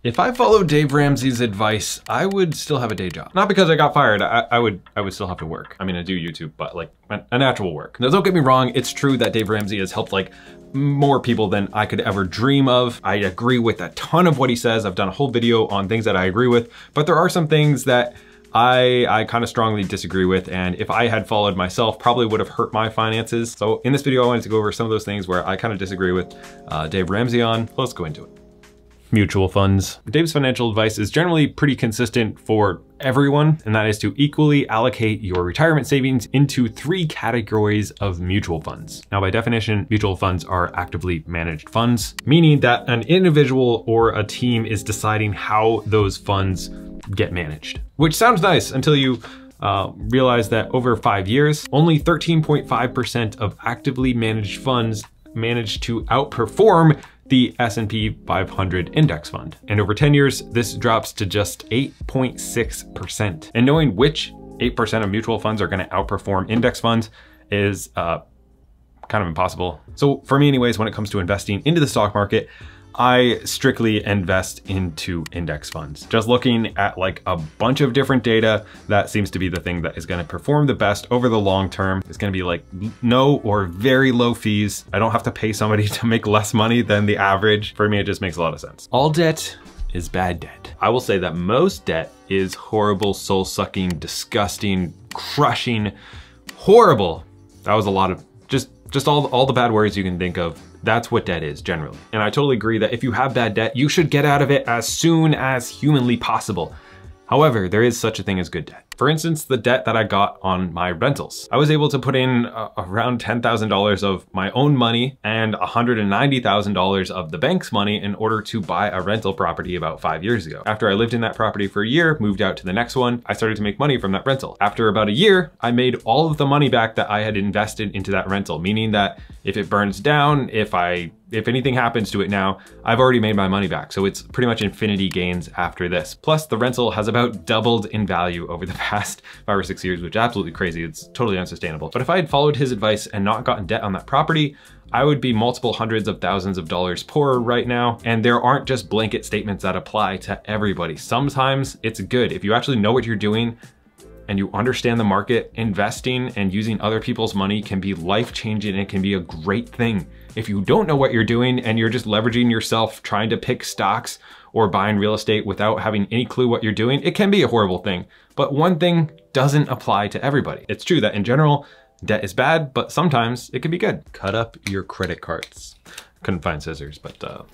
If I followed Dave Ramsey's advice, I would still have a day job. Not because I got fired, I would still have to work. I mean, I do YouTube, but like an actual work. Now, don't get me wrong, it's true that Dave Ramsey has helped like more people than I could ever dream of. I agree with a ton of what he says. I've done a whole video on things that I agree with, but there are some things that I kind of strongly disagree with, and if I had followed myself, probably would have hurt my finances. So in this video, I wanted to go over some of those things where I kind of disagree with Dave Ramsey on. Let's go into it. Mutual funds. Dave's financial advice is generally pretty consistent for everyone, and that is to equally allocate your retirement savings into 3 categories of mutual funds. Now, by definition, mutual funds are actively managed funds, meaning that an individual or a team is deciding how those funds get managed. Which sounds nice until you realize that over 5 years, only 13.5% of actively managed funds managed to outperform the S&P 500 index fund. And over 10 years, this drops to just 8.6%. And knowing which 8% of mutual funds are gonna outperform index funds is kind of impossible. So for me anyways, when it comes to investing into the stock market, I strictly invest into index funds. Just looking at like a bunch of different data, that seems to be the thing that is gonna perform the best over the long term. It's gonna be like no or very low fees. I don't have to pay somebody to make less money than the average. For me, it just makes a lot of sense. All debt is bad debt. I will say that most debt is horrible, soul-sucking, disgusting, crushing, horrible. That was a lot of just all the bad words you can think of. That's what debt is generally. And I totally agree that if you have bad debt, you should get out of it as soon as humanly possible. However, there is such a thing as good debt. For instance, the debt that I got on my rentals. I was able to put in around $10,000 of my own money and $190,000 of the bank's money in order to buy a rental property about 5 years ago. After I lived in that property for a year, moved out to the next one, I started to make money from that rental. After about a year, I made all of the money back that I had invested into that rental, meaning that if it burns down, if anything happens to it now, I've already made my money back. So it's pretty much infinity gains after this. Plus the rental has about doubled in value over the past 5 or 6 years, which is absolutely crazy. It's totally unsustainable. But if I had followed his advice and not gotten debt on that property, I would be multiple hundreds of thousands of dollars poorer right now. And there aren't just blanket statements that apply to everybody. Sometimes it's good. If you actually know what you're doing and you understand the market, investing and using other people's money can be life-changing and it can be a great thing. If you don't know what you're doing and you're just leveraging yourself trying to pick stocks or buying real estate without having any clue what you're doing, it can be a horrible thing. But one thing doesn't apply to everybody. It's true that in general, debt is bad, but sometimes it can be good. Cut up your credit cards. Couldn't find scissors, but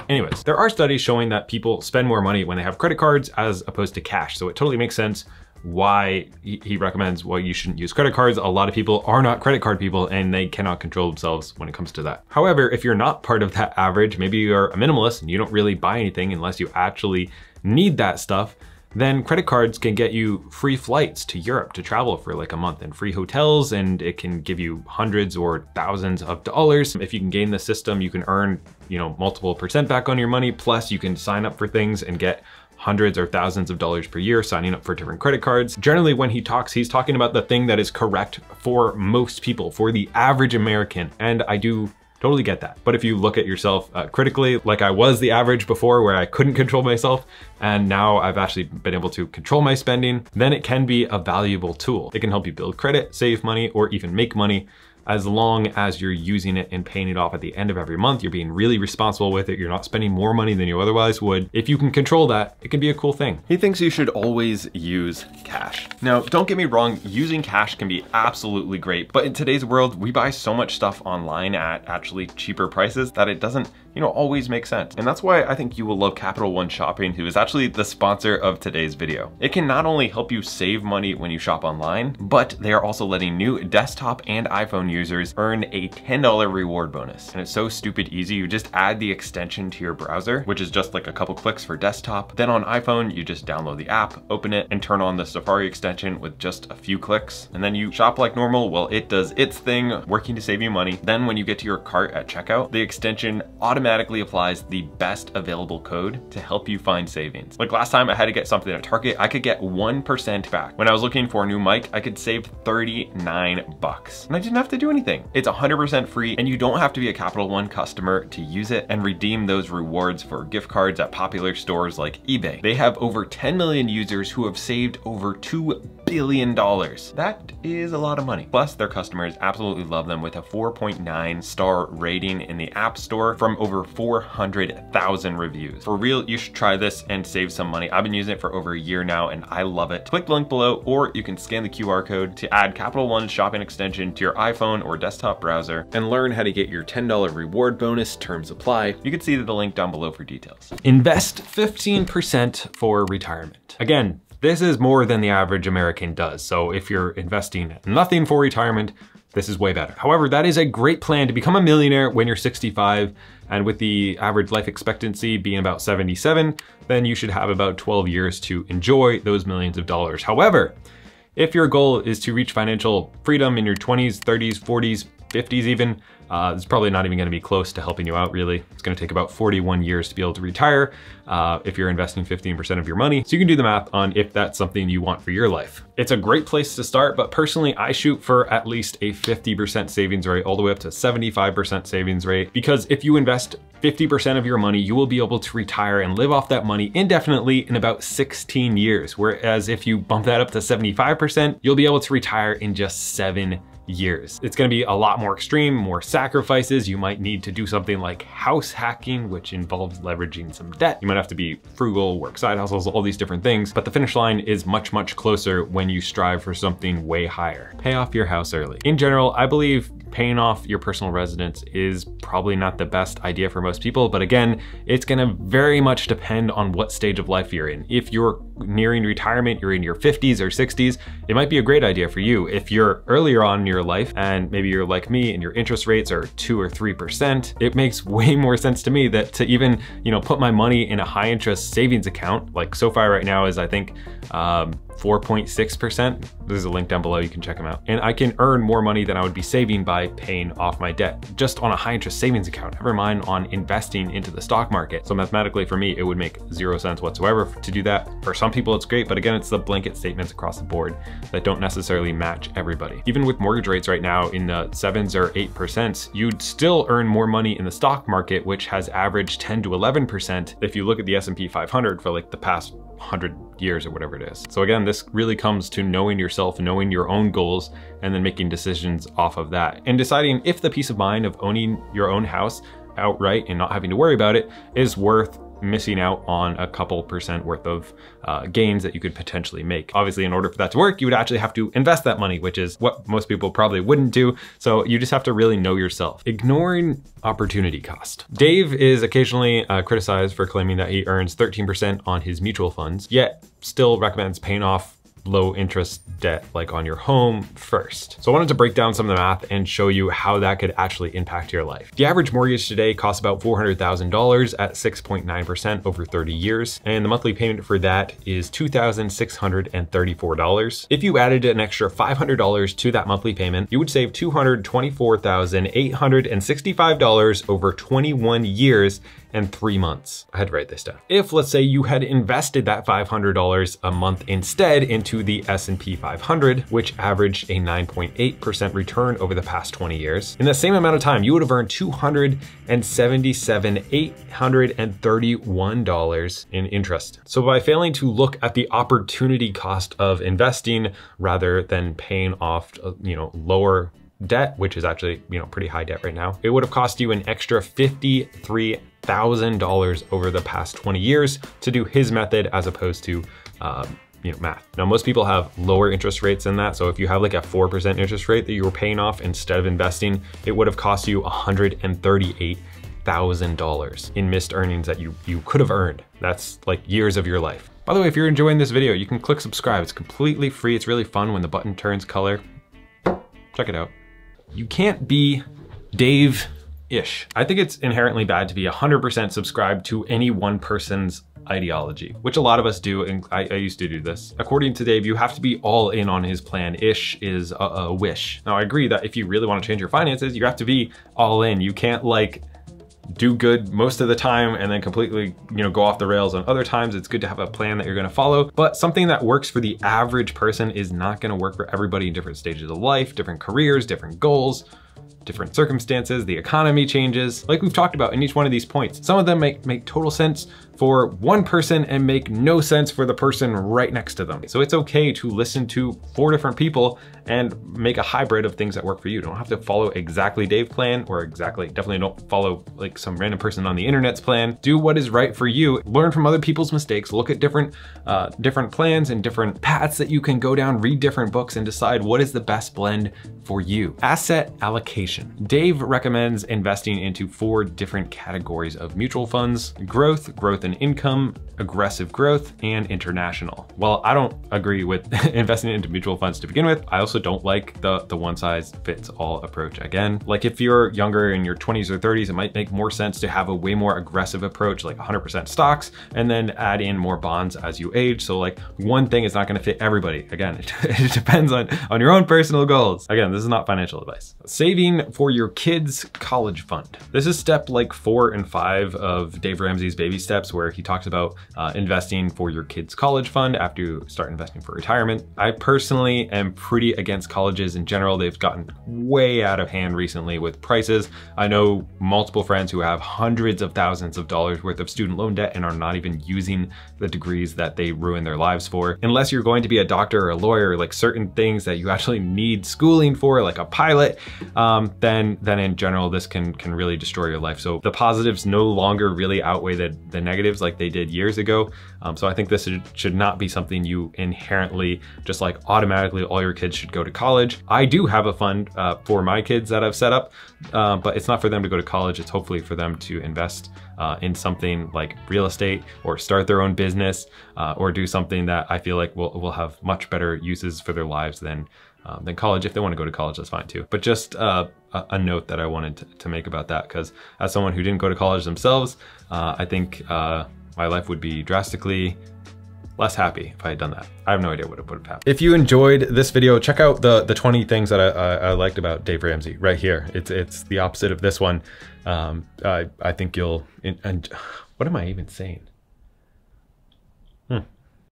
anyways, there are studies showing that people spend more money when they have credit cards as opposed to cash. So it totally makes sense why he recommends why you shouldn't use credit cards. A lot of people are not credit card people and they cannot control themselves when it comes to that. However, if you're not part of that average, maybe you're a minimalist and you don't really buy anything unless you actually need that stuff, then credit cards can get you free flights to Europe to travel for like a month and free hotels, and it can give you hundreds or thousands of dollars. If you can game the system, you can earn, multiple % back on your money. Plus you can sign up for things and get hundreds or thousands of dollars per year signing up for different credit cards. Generally, when he talks, he's talking about the thing that is correct for most people, for the average American. And I do totally get that. But if you look at yourself critically, like I was the average before where I couldn't control myself, and now I've actually been able to control my spending, then it can be a valuable tool. It can help you build credit, save money, or even make money, as long as you're using it and paying it off at the end of every month. You're being really responsible with it. You're not spending more money than you otherwise would. If you can control that, it can be a cool thing. He thinks you should always use cash. Now, don't get me wrong, using cash can be absolutely great, but in today's world, we buy so much stuff online at actually cheaper prices that it doesn't always make sense. And that's why I think you will love Capital One Shopping, who is actually the sponsor of today's video. It can not only help you save money when you shop online, but they are also letting new desktop and iPhone users earn a $10 reward bonus. And it's so stupid easy. You just add the extension to your browser, which is just like a couple clicks for desktop. Then on iPhone, you just download the app, open it, and turn on the Safari extension with just a few clicks. And then you shop like normal. Well, it does its thing, working to save you money. Then when you get to your cart at checkout, the extension automatically automatically applies the best available code to help you find savings. Like last time I had to get something at Target, I could get 1% back. When I was looking for a new mic, I could save 39 bucks and I didn't have to do anything. It's 100% free and you don't have to be a Capital One customer to use it and redeem those rewards for gift cards at popular stores like eBay. They have over 10 million users who have saved over $2 billion. That is a lot of money. Plus their customers absolutely love them with a 4.9 star rating in the App Store from over 400,000 reviews. For real, you should try this and save some money. I've been using it for over a year now and I love it. Click the link below or you can scan the QR code to add Capital One's shopping extension to your iPhone or desktop browser and learn how to get your $10 reward bonus. Terms apply. You can see the link down below for details. Invest 15% for retirement. Again, this is more than the average American does. So if you're investing nothing for retirement, this is way better. However, that is a great plan to become a millionaire when you're 65, and with the average life expectancy being about 77, then you should have about 12 years to enjoy those millions of dollars. However, if your goal is to reach financial freedom in your 20s, 30s, 40s, 50s even, it's probably not even gonna be close to helping you out really. It's gonna take about 41 years to be able to retire if you're investing 15% of your money. So you can do the math on if that's something you want for your life. It's a great place to start, but personally I shoot for at least a 50% savings rate all the way up to 75% savings rate, because if you invest 50% of your money, you will be able to retire and live off that money indefinitely in about 16 years. Whereas if you bump that up to 75%, you'll be able to retire in just 7 years. It's gonna be a lot more extreme, more sacrifices. You might need to do something like house hacking, which involves leveraging some debt. You might have to be frugal, work side hustles, all these different things, but the finish line is much, much closer when you strive for something way higher. Pay off your house early. In general, I believe paying off your personal residence is probably not the best idea for most people, but again, it's gonna very much depend on what stage of life you're in. If you're nearing retirement, you're in your 50s or 60s, it might be a great idea for you. If you're earlier on in your life and maybe you're like me and your interest rates are 2 or 3%, it makes way more sense to me that to even, put my money in a high interest savings account, like SoFi right now is I think 4.6%. There's a link down below, you can check them out. And I can earn more money than I would be saving by paying off my debt, just on a high interest savings account, never mind on investing into the stock market. So mathematically for me, it would make 0 sense whatsoever to do that. For some people it's great, but again, it's the blanket statements across the board that don't necessarily match everybody. Even with mortgage rates right now in the 7s or 8%, you'd still earn more money in the stock market, which has averaged 10 to 11% if you look at the S&P 500 for like the past 100 years or whatever it is. So again, this really comes to knowing yourself, knowing your own goals, and then making decisions off of that. And deciding if the peace of mind of owning your own house outright and not having to worry about it is worth missing out on a couple percent worth of gains that you could potentially make. Obviously, in order for that to work, you would actually have to invest that money, which is what most people probably wouldn't do. So you just have to really know yourself. Ignoring opportunity cost. Dave is occasionally criticized for claiming that he earns 13% on his mutual funds, yet still recommends paying off low interest debt like on your home first. So I wanted to break down some of the math and show you how that could actually impact your life. The average mortgage today costs about $400,000 at 6.9% over 30 years. And the monthly payment for that is $2,634. If you added an extra $500 to that monthly payment, you would save $224,865 over 21 years and 3 months. I had to write this down. If let's say you had invested that $500 a month instead into the S&P 500, which averaged a 9.8% return over the past 20 years, in the same amount of time, you would have earned $277,831 in interest. So by failing to look at the opportunity cost of investing rather than paying off, lower debt, which is actually, pretty high debt right now, it would have cost you an extra $53,000 over the past 20 years to do his method as opposed to, math. Now, most people have lower interest rates than that. So if you have like a 4% interest rate that you were paying off instead of investing, it would have cost you $138,000 in missed earnings that you could have earned. That's like years of your life. By the way, if you're enjoying this video, you can click subscribe. It's completely free. It's really fun when the button turns color. Check it out. You can't be Dave-ish. I think it's inherently bad to be 100% subscribed to any one person's ideology, which a lot of us do, and I used to do this. According to Dave, you have to be all in on his plan. Ish is a wish. Now, I agree that if you really want to change your finances, you have to be all in. You can't do good most of the time and then completely, go off the rails on other times. It's good to have a plan that you're gonna follow, but something that works for the average person is not gonna work for everybody in different stages of life, different careers, different goals, different circumstances, the economy changes, like we've talked about in each one of these points. Some of them make total sense for one person and make no sense for the person right next to them. So it's okay to listen to 4 different people and make a hybrid of things that work for you. You don't have to follow exactly Dave's plan or definitely don't follow like some random person on the internet's plan. Do what is right for you. Learn from other people's mistakes, look at different plans and different paths that you can go down, read different books and decide what is the best blend for you. Asset allocation. Dave recommends investing into 4 different categories of mutual funds: growth and income, aggressive growth, and international. While I don't agree with investing into mutual funds to begin with, I also don't like the one size fits all approach. Again, like if you're younger in your 20s or 30s, it might make more sense to have a way more aggressive approach, like 100% stocks, and then add in more bonds as you age. So like one thing is not gonna fit everybody. Again, it depends on your own personal goals. Again, this is not financial advice. Saving for your kids' college fund. This is step like 4 and 5 of Dave Ramsey's baby steps, where he talks about investing for your kids' college fund after you start investing for retirement. I personally am pretty against colleges in general. They've gotten way out of hand recently with prices. I know multiple friends who have hundreds of thousands of dollars worth of student loan debt and are not even using the degrees that they ruin their lives for. Unless you're going to be a doctor or a lawyer, like certain things that you actually need schooling for, like a pilot, then in general, this can really destroy your life. So the positives no longer really outweigh the negatives like they did years ago. So I think this should not be something you inherently just like automatically all your kids should go to college. I do have a fund for my kids that I've set up, but it's not for them to go to college. It's hopefully for them to invest in something like real estate or start their own business or do something that I feel like will have much better uses for their lives than college. If they want to go to college, that's fine too. But just a note that I wanted to make about that, because as someone who didn't go to college themselves, I think my life would be drastically less happy if I had done that. I have no idea what would have happened. If you enjoyed this video, check out the 20 things that I liked about Dave Ramsey right here. It's the opposite of this one. I think you'll, and what am I even saying?